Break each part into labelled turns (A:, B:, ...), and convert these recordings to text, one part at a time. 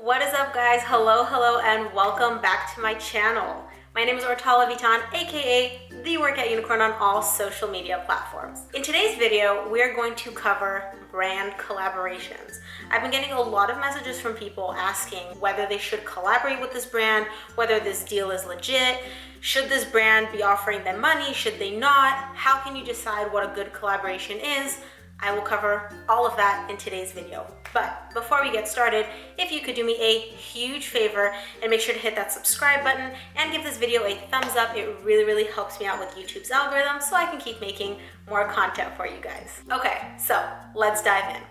A: What is up, guys? Hello, and welcome back to my channel. My name is Ortala Vitan, aka The Workout Unicorn on all social media platforms. In today's video, we are going to cover brand collaborations. I've been getting a lot of messages from people asking whether they should collaborate with this brand, whether this deal is legit, should this brand be offering them money, should they not, how can you decide what a good collaboration is? I will cover all of that in today's video. But before we get started, if you could do me a huge favor and make sure to hit that subscribe button and give this video a thumbs up, it really helps me out with YouTube's algorithm so I can keep making more content for you guys. Okay, so let's dive in.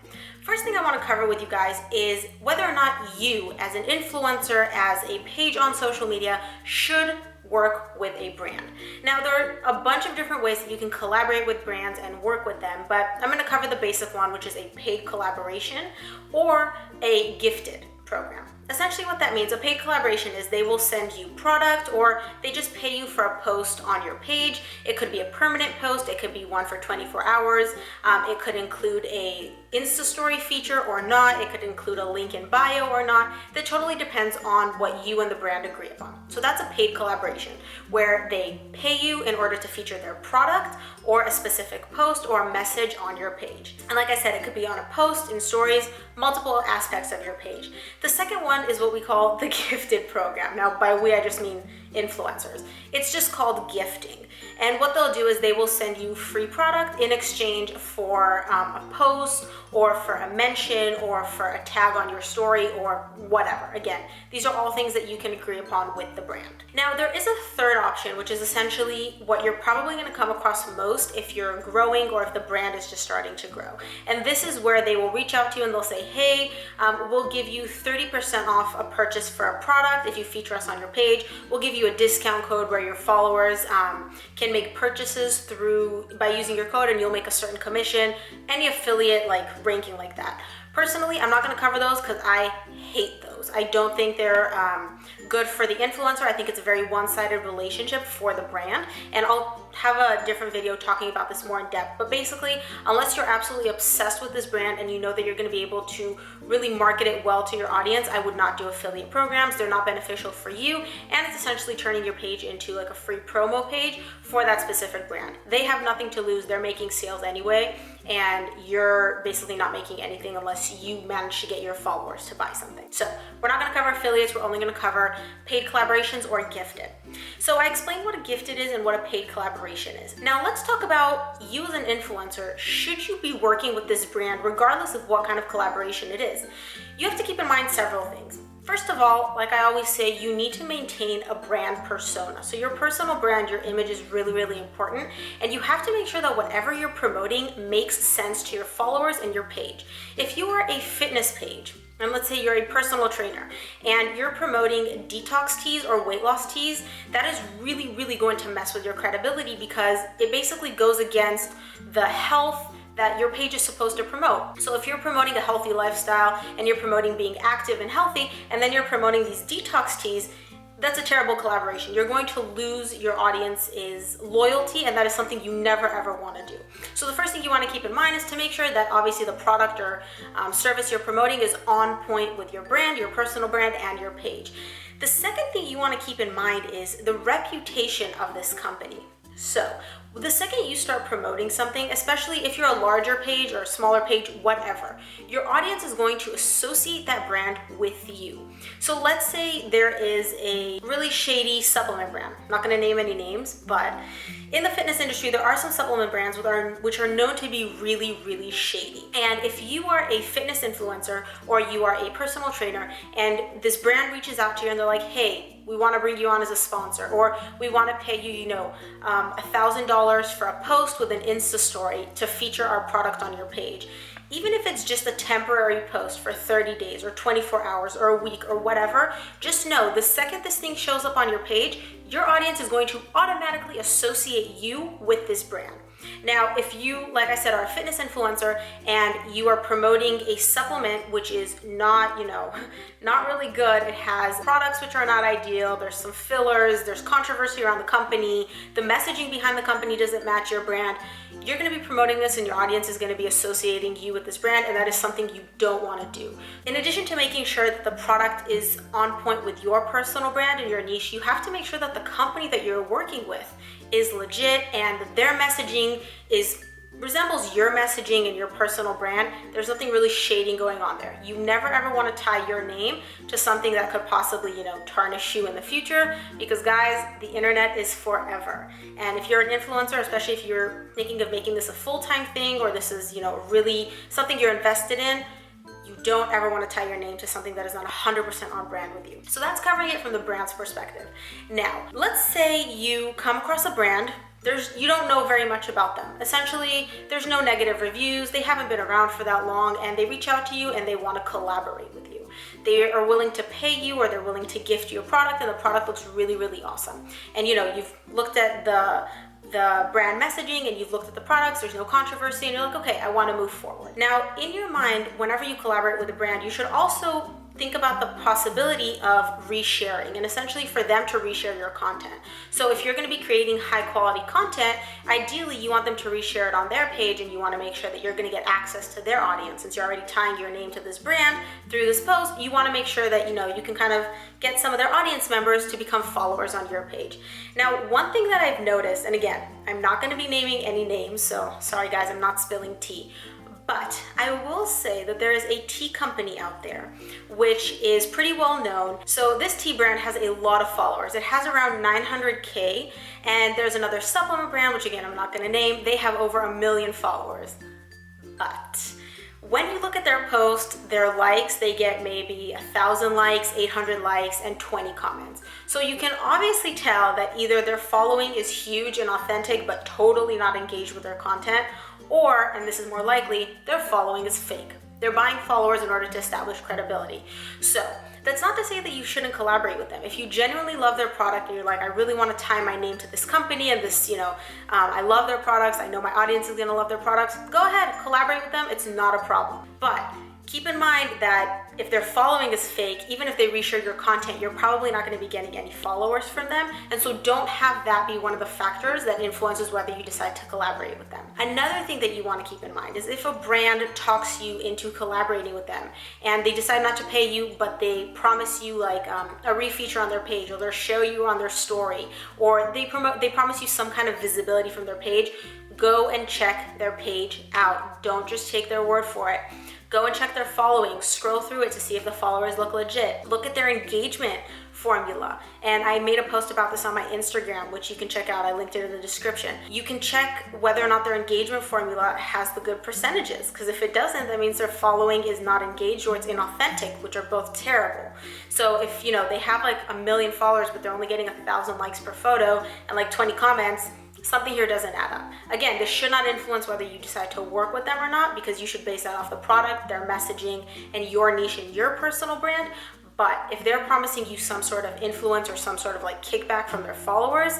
A: First thing I want to cover with you guys is whether or not you, as an influencer, as a page on social media, should work with a brand. Now, there are a bunch of different ways that you can collaborate with brands and work with them, but I'm going to cover the basic one, which is a paid collaboration or a gifted program. Essentially what that means, a paid collaboration is they will send you product or they just pay you for a post on your page. It could be a permanent post, it could be one for 24 hours, it could include a Insta story feature or not, it could include a link in bio or not. That totally depends on what you and the brand agree upon. So that's a paid collaboration where they pay you in order to feature their product or a specific post or a message on your page. And like I said, it could be on a post, in stories, multiple aspects of your page. The second one is what we call the gifted program. Now, by we, I just mean influencers. It's just called gifting. And what they'll do is they will send you free product in exchange for a post or for a mention or for a tag on your story or whatever. Again, these are all things that you can agree upon with the brand. Now, there is a third option, which is essentially what you're probably going to come across most if you're growing or if the brand is just starting to grow. And this is where they will reach out to you and they'll say, hey, we'll give you 30% off a purchase for a product if you feature us on your page. We'll give you a discount code where your followers can make purchases by using your code, and you'll make a certain commission, any affiliate ranking like that. Personally, I'm not going to cover those because I hate those. I don't think they're good for the influencer. I think it's a very one-sided relationship for the brand, and I'll have a different video talking about this more in depth. But basically, unless you're absolutely obsessed with this brand and you know that you're going to be able to really market it well to your audience, I would not do affiliate programs. They're not beneficial for you, and it's essentially turning your page into like a free promo page for that specific brand. They have nothing to lose. They're making sales anyway, and you're basically not making anything unless you manage to get your followers to buy something. So we're not going to cover affiliates. We're only going to cover paid collaborations or gifted. So I explained what a gifted is and what a paid collaboration is. Now let's talk about you as an influencer. Should you be working with this brand regardless of what kind of collaboration it is? You have to keep in mind several things. First of all, like I always say, you need to maintain a brand persona. So your personal brand, your image is really important, and you have to make sure that whatever you're promoting makes sense to your followers and your page. If you are a fitness page, and let's say you're a personal trainer and you're promoting detox teas or weight loss teas, that is really going to mess with your credibility because it basically goes against the health that your page is supposed to promote. So if you're promoting a healthy lifestyle and you're promoting being active and healthy, and then you're promoting these detox teas, that's a terrible collaboration. You're going to lose your audience's loyalty, and that is something you never ever want to do. So the first thing you want to keep in mind is to make sure that obviously the product or service you're promoting is on point with your brand, your personal brand, and your page. The second thing you want to keep in mind is the reputation of this company. So the second you start promoting something, especially if you're a larger page or a smaller page, whatever, your audience is going to associate that brand with you. So let's say there is a really shady supplement brand. I'm not going to name any names, but in the fitness industry, there are some supplement brands which are known to be really shady. And if you are a fitness influencer or you are a personal trainer and this brand reaches out to you and they're like, hey, we want to bring you on as a sponsor, or we want to pay you, $1,000 for a post with an Insta story to feature our product on your page. Even if it's just a temporary post for 30 days or 24 hours or a week or whatever, just know the second this thing shows up on your page, your audience is going to automatically associate you with this brand. Now, if you, like I said, are a fitness influencer and you are promoting a supplement which is not, not really good, it has products which are not ideal, there's some fillers, there's controversy around the company, the messaging behind the company doesn't match your brand, you're going to be promoting this and your audience is going to be associating you with this brand, and that is something you don't want to do. In addition to making sure that the product is on point with your personal brand and your niche, you have to make sure that the company that you're working with is legit and that their messaging resembles your messaging and your personal brand. There's nothing really shady going on there. You never ever want to tie your name to something that could possibly, tarnish you in the future, because guys, the internet is forever. And if you're an influencer, especially if you're thinking of making this a full-time thing, or this is, really something you're invested in, you don't ever want to tie your name to something that is not 100% on brand with you. So that's covering it from the brand's perspective. Now, let's say you come across a brand, you don't know very much about them. Essentially, there's no negative reviews, they haven't been around for that long, and they reach out to you and they want to collaborate with you. They are willing to pay you, or they're willing to gift you a product, and the product looks really, really awesome. And you've looked at the brand messaging and you've looked at the products, there's no controversy, and you're like, okay, I want to move forward. Now, in your mind, whenever you collaborate with a brand, you should also think about the possibility of resharing, and essentially for them to reshare your content. So if you're going to be creating high quality content, ideally you want them to reshare it on their page, and you want to make sure that you're going to get access to their audience. Since you're already tying your name to this brand through this post, you want to make sure that you can kind of get some of their audience members to become followers on your page. Now, one thing that I've noticed, and again, I'm not going to be naming any names, so sorry guys, I'm not spilling tea. But I will say that there is a tea company out there which is pretty well known. So this tea brand has a lot of followers. It has around 900K, and there's another supplement brand, which again, I'm not going to name. They have over 1 million followers. But when you look at their post, their likes, they get maybe 1,000 likes, 800 likes, and 20 comments. So you can obviously tell that either their following is huge and authentic, but totally not engaged with their content, or, and this is more likely, their following is fake. They're buying followers in order to establish credibility. So that's not to say that you shouldn't collaborate with them. If you genuinely love their product and you're like, I really want to tie my name to this company and this, I love their products, I know my audience is going to love their products, go ahead, collaborate with them. It's not a problem. But keep in mind that if their following is fake, even if they reshare your content, you're probably not going to be getting any followers from them. And so don't have that be one of the factors that influences whether you decide to collaborate with them. Another thing that you want to keep in mind is if a brand talks you into collaborating with them and they decide not to pay you, but they promise you like a refeature on their page, or they'll show you on their story, or they promise you some kind of visibility from their page, go and check their page out. Don't just take their word for it. Go and check their following, scroll through it to see if the followers look legit. Look at their engagement formula. And I made a post about this on my Instagram, which you can check out. I linked it in the description. You can check whether or not their engagement formula has the good percentages, because if it doesn't, that means their following is not engaged or it's inauthentic, which are both terrible. So if they have like 1 million followers, but they're only getting 1,000 likes per photo and like 20 comments, something here doesn't add up. Again, this should not influence whether you decide to work with them or not, because you should base that off the product, their messaging, and your niche and your personal brand. But if they're promising you some sort of influence or some sort of like kickback from their followers,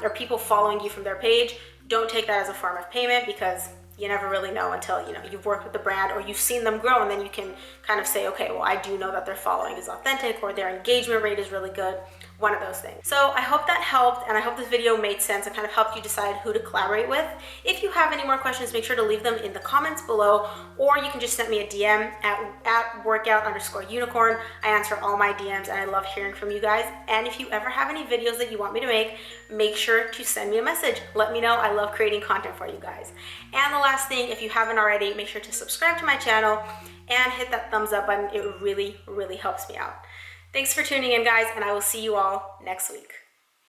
A: or people following you from their page, don't take that as a form of payment, because you never really know until you've worked with the brand or you've seen them grow, and then you can kind of say, okay, well, I do know that their following is authentic or their engagement rate is really good. One of those things. So I hope that helped, and I hope this video made sense and kind of helped you decide who to collaborate with. If you have any more questions, make sure to leave them in the comments below, or you can just send me a DM at workout_unicorn. I answer all my DMs and I love hearing from you guys. And if you ever have any videos that you want me to make sure to send me a message. Let me know. I love creating content for you guys. And the last thing, if you haven't already, make sure to subscribe to my channel and hit that thumbs up button. It really, really helps me out. Thanks for tuning in, guys, and I will see you all next week.